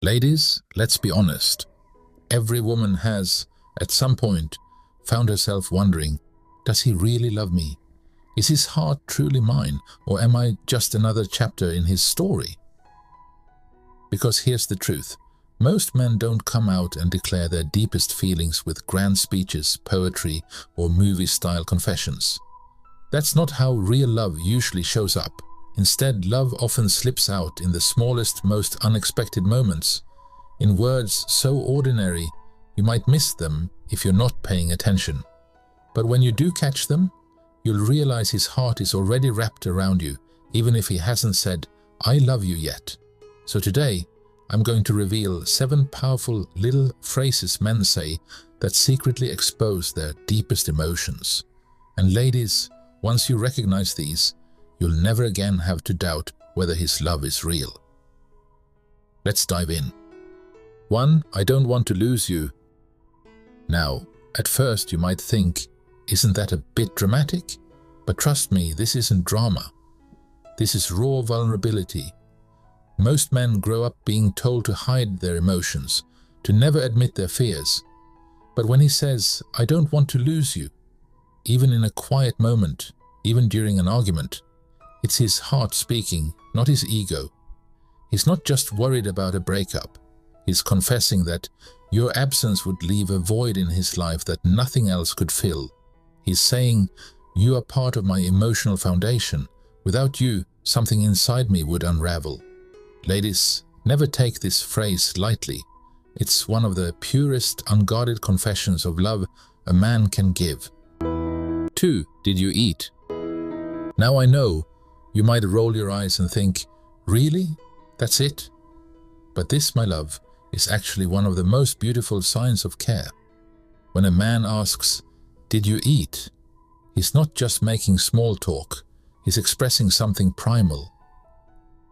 Ladies, let's be honest. Every woman has, at some point, found herself wondering, does he really love me? Is his heart truly mine, or am I just another chapter in his story? Because here's the truth. Most men don't come out and declare their deepest feelings with grand speeches, poetry, or movie-style confessions. That's not how real love usually shows up. Instead, love often slips out in the smallest, most unexpected moments, in words so ordinary you might miss them if you're not paying attention. But when you do catch them, you'll realize his heart is already wrapped around you, even if he hasn't said, "I love you" yet. So today, I'm going to reveal 7 powerful little phrases men say that secretly expose their deepest emotions. And ladies, once you recognize these, you'll never again have to doubt whether his love is real. Let's dive in. 1. I don't want to lose you. Now, at first you might think, isn't that a bit dramatic? But trust me, this isn't drama. This is raw vulnerability. Most men grow up being told to hide their emotions, to never admit their fears. But when he says, "I don't want to lose you," even in a quiet moment, even during an argument, it's his heart speaking, not his ego. He's not just worried about a breakup. He's confessing that your absence would leave a void in his life that nothing else could fill. He's saying, "You are part of my emotional foundation. Without you, something inside me would unravel." Ladies, never take this phrase lightly. It's one of the purest, unguarded confessions of love a man can give. 2. Did you eat? Now I know, you might roll your eyes and think, really? That's it? But this, my love, is actually one of the most beautiful signs of care. When a man asks, "Did you eat?" he's not just making small talk, he's expressing something primal.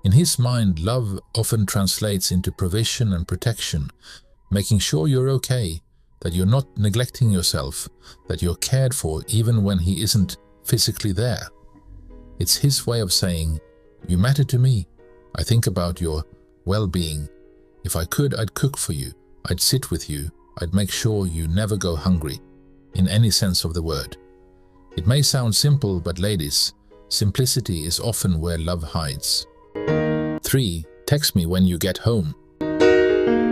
In his mind, love often translates into provision and protection, making sure you're okay, that you're not neglecting yourself, that you're cared for even when he isn't physically there. It's his way of saying, "You matter to me. I think about your well-being. If I could, I'd cook for you. I'd sit with you. I'd make sure you never go hungry," in any sense of the word. It may sound simple, but ladies, simplicity is often where love hides. 3. Text me when you get home.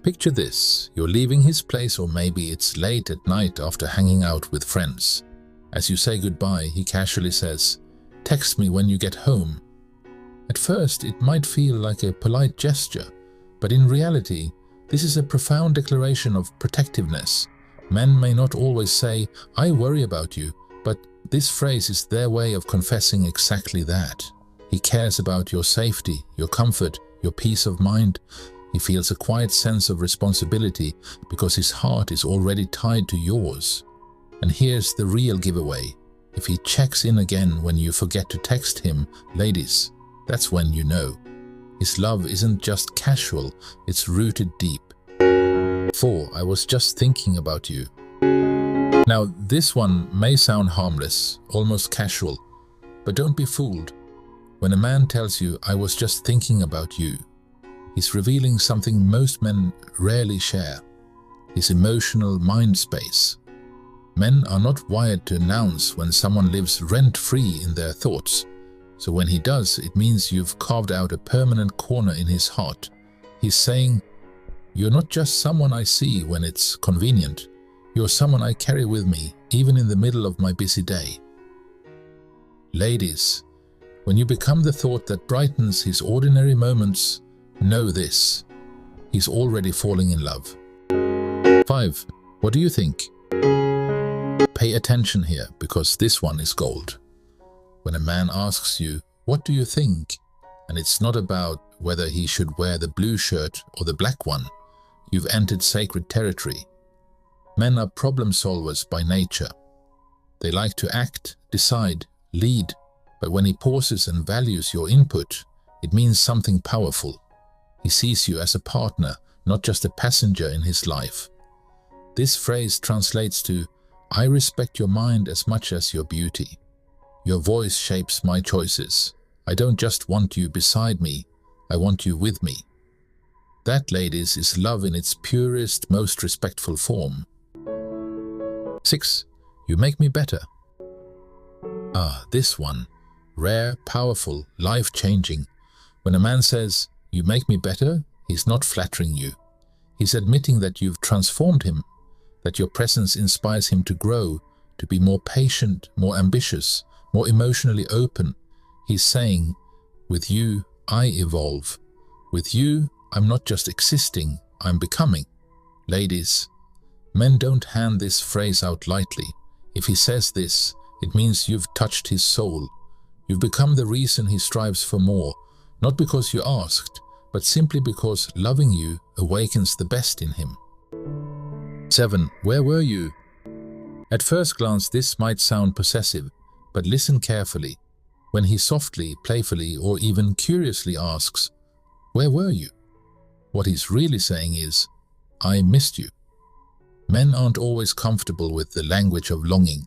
Picture this. You're leaving his place, or maybe it's late at night after hanging out with friends. As you say goodbye, he casually says, "Text me when you get home." At first, it might feel like a polite gesture, but in reality, this is a profound declaration of protectiveness. Men may not always say, "I worry about you," but this phrase is their way of confessing exactly that. He cares about your safety, your comfort, your peace of mind. He feels a quiet sense of responsibility because his heart is already tied to yours. And here's the real giveaway. If he checks in again when you forget to text him, ladies, that's when you know. His love isn't just casual, it's rooted deep. 4. I was just thinking about you. Now, this one may sound harmless, almost casual, but don't be fooled. When a man tells you, "I was just thinking about you," he's revealing something most men rarely share: his emotional mind space. Men are not wired to announce when someone lives rent-free in their thoughts. So when he does, it means you've carved out a permanent corner in his heart. He's saying, "You're not just someone I see when it's convenient. You're someone I carry with me, even in the middle of my busy day." Ladies, when you become the thought that brightens his ordinary moments, know this: he's already falling in love. 5. What do you think? Pay attention here, because this one is gold. When a man asks you, "What do you think?" and it's not about whether he should wear the blue shirt or the black one, you've entered sacred territory. Men are problem solvers by nature. They like to act, decide, lead, but when he pauses and values your input, it means something powerful. He sees you as a partner, not just a passenger in his life. This phrase translates to, "I respect your mind as much as your beauty. Your voice shapes my choices. I don't just want you beside me, I want you with me." That, ladies, is love in its purest, most respectful form. 6. You make me better. Ah, this one. Rare, powerful, life-changing. When a man says, "You make me better," he's not flattering you. He's admitting that you've transformed him, that your presence inspires him to grow, to be more patient, more ambitious, more emotionally open. He's saying, "With you, I evolve. With you, I'm not just existing, I'm becoming." Ladies, men don't hand this phrase out lightly. If he says this, it means you've touched his soul. You've become the reason he strives for more, not because you asked, but simply because loving you awakens the best in him. 7. Where were you? At first glance, this might sound possessive, but listen carefully. When he softly, playfully, or even curiously asks, "Where were you?" what he's really saying is, "I missed you." Men aren't always comfortable with the language of longing,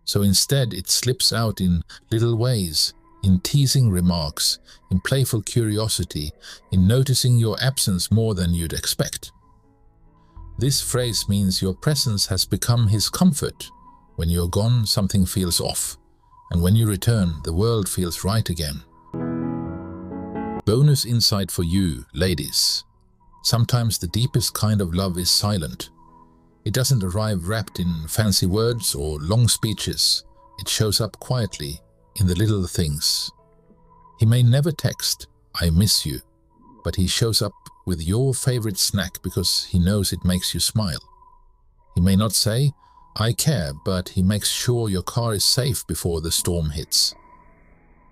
so instead it slips out in little ways, in teasing remarks, in playful curiosity, in noticing your absence more than you'd expect. This phrase means your presence has become his comfort. When you're gone, something feels off, and when you return, the world feels right again. Bonus insight for you, ladies. Sometimes the deepest kind of love is silent. It doesn't arrive wrapped in fancy words or long speeches. It shows up quietly in the little things. He may never text, "I miss you," but he shows up with your favorite snack because he knows it makes you smile. He may not say, "I care," but he makes sure your car is safe before the storm hits.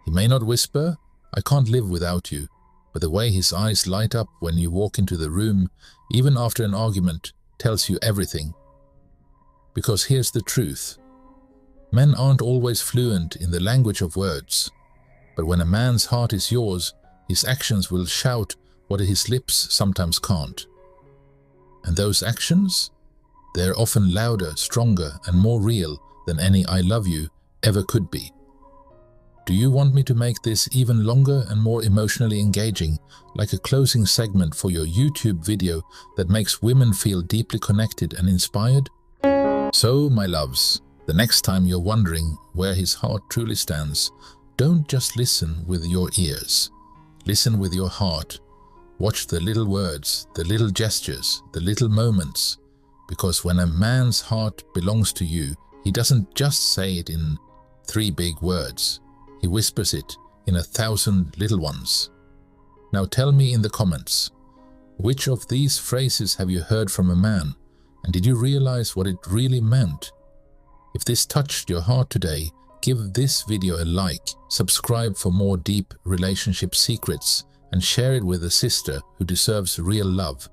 He may not whisper, "I can't live without you," but the way his eyes light up when you walk into the room, even after an argument, tells you everything. Because here's the truth. Men aren't always fluent in the language of words, but when a man's heart is yours, his actions will shout what his lips sometimes can't. And those actions? They're often louder, stronger, and more real than any "I love you" ever could be. Do you want me to make this even longer and more emotionally engaging, like a closing segment for your YouTube video that makes women feel deeply connected and inspired? So, my loves, the next time you're wondering where his heart truly stands, don't just listen with your ears. Listen with your heart. Watch the little words, the little gestures, the little moments. Because when a man's heart belongs to you, he doesn't just say it in 3 big words. He whispers it in 1,000 little ones. Now tell me in the comments, which of these phrases have you heard from a man, and did you realize what it really meant? If this touched your heart today, give this video a like, subscribe for more deep relationship secrets, and share it with a sister who deserves real love.